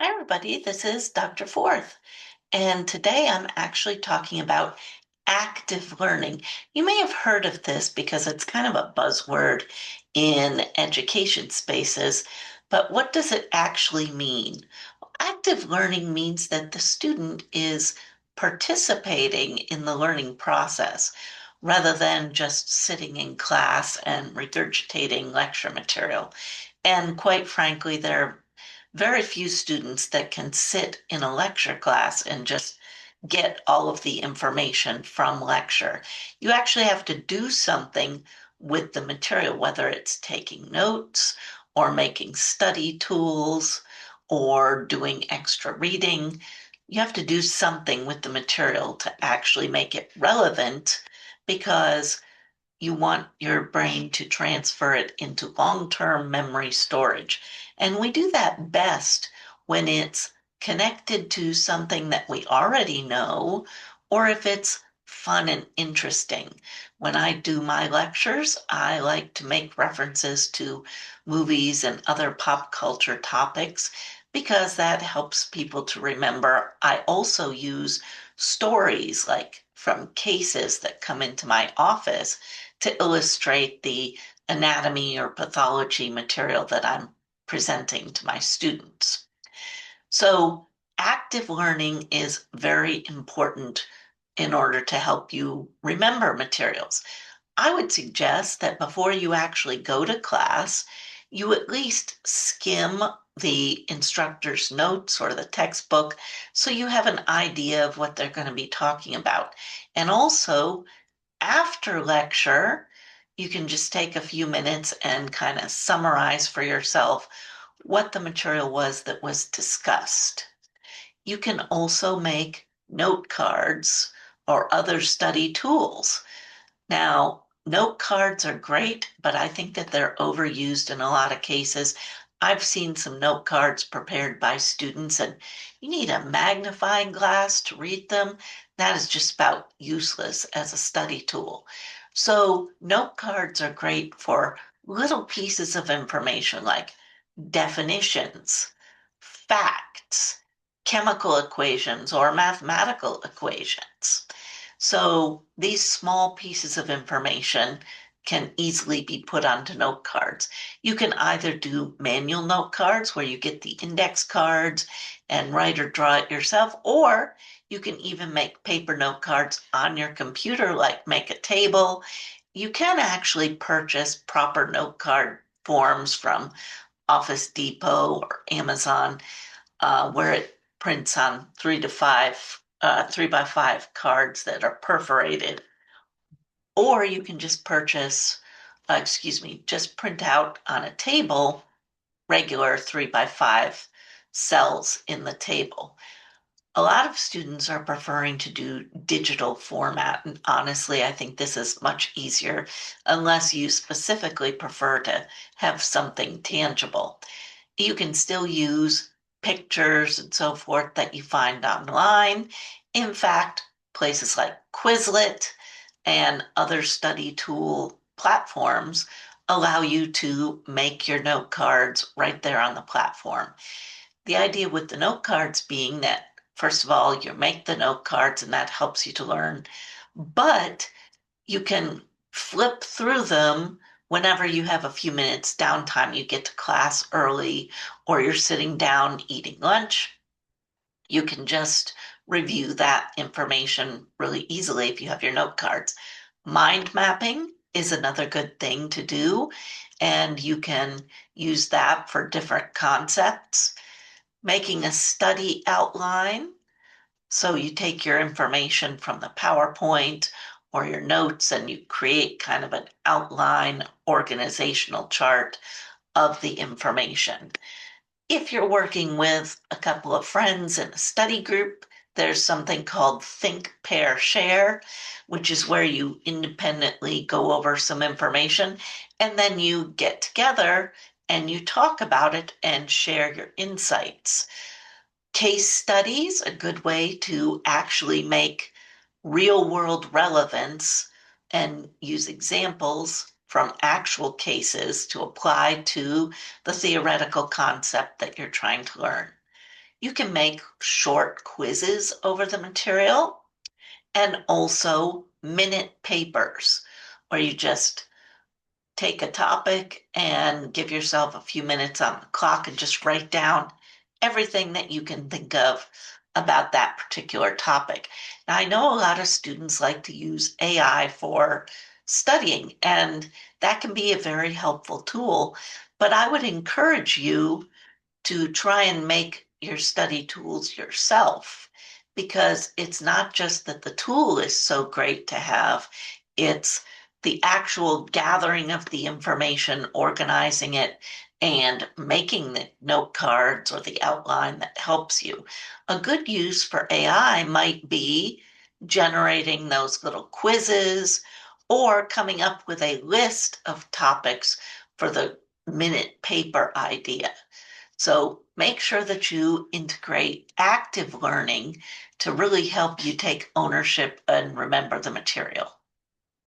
Hi, everybody. This is Dr. Forth, and today I'm actually talking about active learning. You may have heard of this because it's kind of a buzzword in education spaces, but what does it actually mean? Active learning means that the student is participating in the learning process rather than just sitting in class and regurgitating lecture material. And quite frankly, there are very few students that can sit in a lecture class and just get all of the information from lecture. You actually have to do something with the material, whether it's taking notes or making study tools or doing extra reading. You have to do something with the material to actually make it relevant because you want your brain to transfer it into long-term memory storage. And we do that best when it's connected to something that we already know, or if it's fun and interesting. When I do my lectures, I like to make references to movies and other pop culture topics because that helps people to remember. I also use stories like from cases that come into my office to illustrate the anatomy or pathology material that I'm presenting to my students. So, active learning is very important in order to help you remember materials. I would suggest that before you actually go to class, you at least skim the instructor's notes or the textbook so you have an idea of what they're going to be talking about. And also, after lecture, you can just take a few minutes and kind of summarize for yourself what the material was that was discussed. You can also make note cards or other study tools. Now, note cards are great, but I think that they're overused in a lot of cases. I've seen some note cards prepared by students, and you need a magnifying glass to read them. That is just about useless as a study tool. So, note cards are great for little pieces of information like definitions, facts, chemical equations, or mathematical equations. So these small pieces of information can easily be put onto note cards. You can either do manual note cards where you get the index cards and write or draw it yourself, or you can even make paper note cards on your computer, like make a table. You can actually purchase proper note card forms from Office Depot or Amazon, where it prints on 3 by 5 cards that are perforated. Or you can just just print out on a table regular 3 by 5 cells in the table. A lot of students are preferring to do digital format, and honestly, I think this is much easier unless you specifically prefer to have something tangible. You can still use pictures and so forth that you find online. In fact, places like Quizlet and other study tool platforms allow you to make your note cards right there on the platform. The idea with the note cards being that, first of all, you make the note cards and that helps you to learn, but you can flip through them whenever you have a few minutes downtime. You get to class early or you're sitting down eating lunch. You can just review that information really easily if you have your note cards. Mind mapping is another good thing to do, and you can use that for different concepts. Making a study outline, so you take your information from the PowerPoint or your notes and you create kind of an outline organizational chart of the information. If you're working with a couple of friends in a study group, there's something called Think, Pair, Share, which is where you independently go over some information and then you get together and you talk about it and share your insights. Case studies, a good way to actually make real world relevance and use examples from actual cases to apply to the theoretical concept that you're trying to learn. You can make short quizzes over the material and also minute papers where you just take a topic and give yourself a few minutes on the clock and just write down everything that you can think of about that particular topic. Now, I know a lot of students like to use AI for studying, and that can be a very helpful tool, but I would encourage you to try and make your study tools yourself because it's not just that the tool is so great to have, it's the actual gathering of the information, organizing it, and making the note cards or the outline that helps you. A good use for AI might be generating those little quizzes or coming up with a list of topics for the minute paper idea. So make sure that you integrate active learning to really help you take ownership and remember the material.